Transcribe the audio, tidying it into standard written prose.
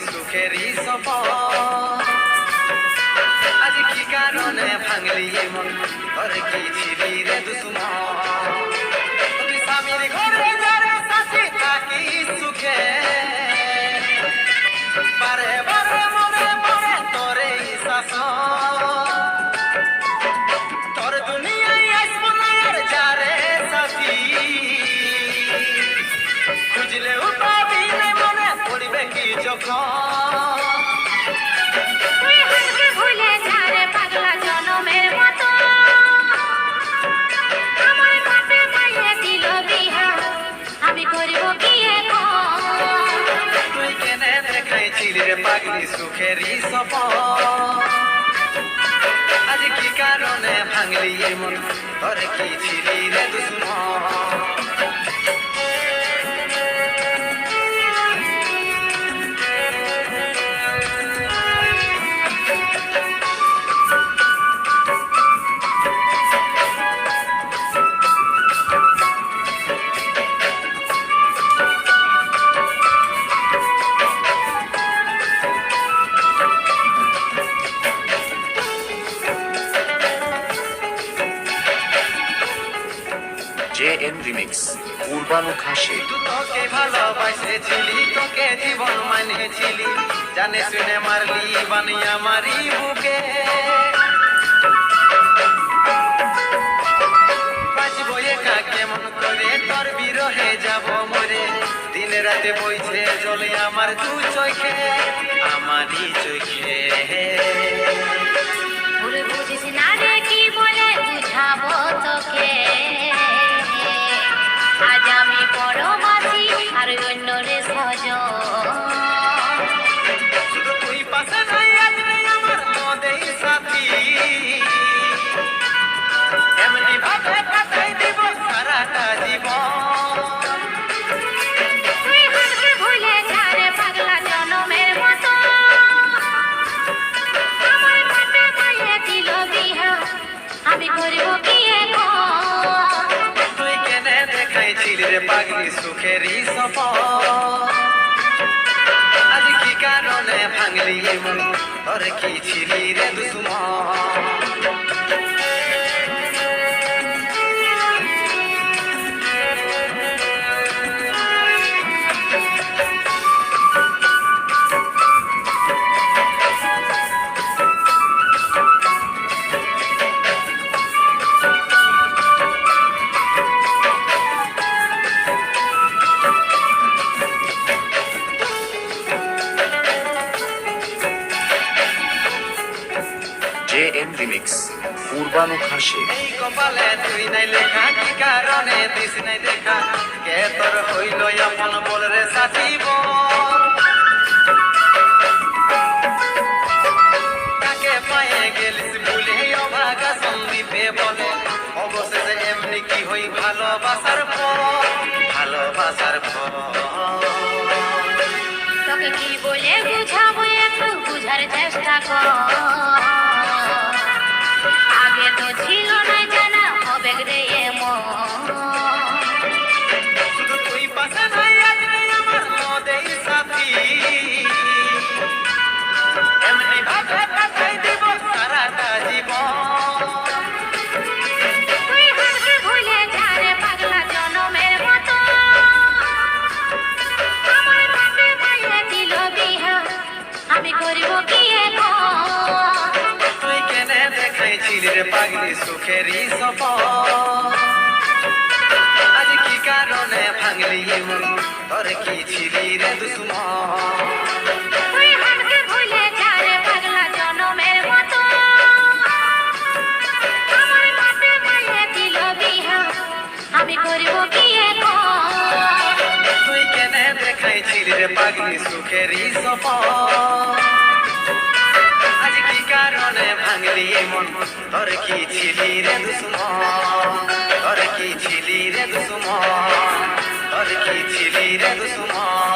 সুখেরই সফর। আজ কি কারণে ভাঙলি মন, তোর কি ছিলি রে দুশ্মন? তুই স্বামীর ঘরে যারে সাথে থাকি সুখে, বারে বারে মনে মনে তোরে শাসন। তোর দুনিয়ায় আসবো না আর যারে সাথী, খুঁজলেও পাবি না মনে পড়বে কি যখন। পাগলি সুখেরই সফর। আজ কি কারণে ভাঙলি মন, তোর কি ছিলি রে দুশ্মন? JN Remix পূর্বানু খাসে। তোকে ভালোবাসেছিলি, তোকে জীবন মানেছিলি, জানে শুনে মারলি বানিয়া মারি বুকে। বাঁচবো একা কেমন করে, তোর বিরহে যাব মরে। দিন রাতে বইছে জলে আমার দু চোখে, আমারই চোখে। বুঝিস না রে কি বলে বুঝাবো তোকে, আজ আমি বড় বাসি আর অন্য রে সজন। শুধু তুই পাশে নাই আজ নেই আমার মদেই সাথী, এমনি ভাবে কাটাই দিব সারাটা জীবন। তুই হাসবে ভুলে যা রে পাগলা জনমের মতো, আমার পাতে পায়ে দিল বিহা, আমি করব কি এখন? তুই কেনে দেখাইছিলি রে পাগলি সুখেরই সফর। আজ কি কারণে ভাঙলি মন, তোর কি ছিলি রে দুশ্মন? JN Remix পূর্বানু খাসে। এই কপালে তুই নাই লেখা, কি কারণে দিস নাই দেখা, কে তোর হইল আপন বল রে সাথী বল। কাকে পায়ে গেলিস ভুলে অভাগা সন্দীপে বলে, অবশেষে এমনি কি হই ভালোবাসার ফল, ভালোবাসার ফল। তোকে কি বলে বুঝাবো একটু বুঝার চেষ্টা কর, আগে তো ছিল না জানা হবে রে এমন। শুধু তুই পাশে নাই আজ নেই আমার মদেই সাথী, এমনি ভাবে কাটাই দিব সারাটা জীবন। তুই হাসবে ভুলে যা রে পাগলা জনমের মতো, আমার পাতে পায়ে দিল বিহা, আমি করব কি এখন? তুই কেনে দেখাইছিলি রে পাগলি সুখেরই সফর। আজ কি কারণে ভাঙলি মন, তোর কি ছিলি রে দুশ্মন? তুই হাসবে ভুলে যা রে পাগলা জনমের মতো, আমার পাতে পায়ে দিল বিহা, আমি করব কি এখন? তুই কেনে দেখাইছিলি রে পাগলি সুখেরই সফর। আজ কি কারণে ভাঙলি মন, তোর কি ছিলি রে দুশ্মন? তোর কি ছিলি রে দুশ্মন? তোর কি ছিলি রে দুশ্মন?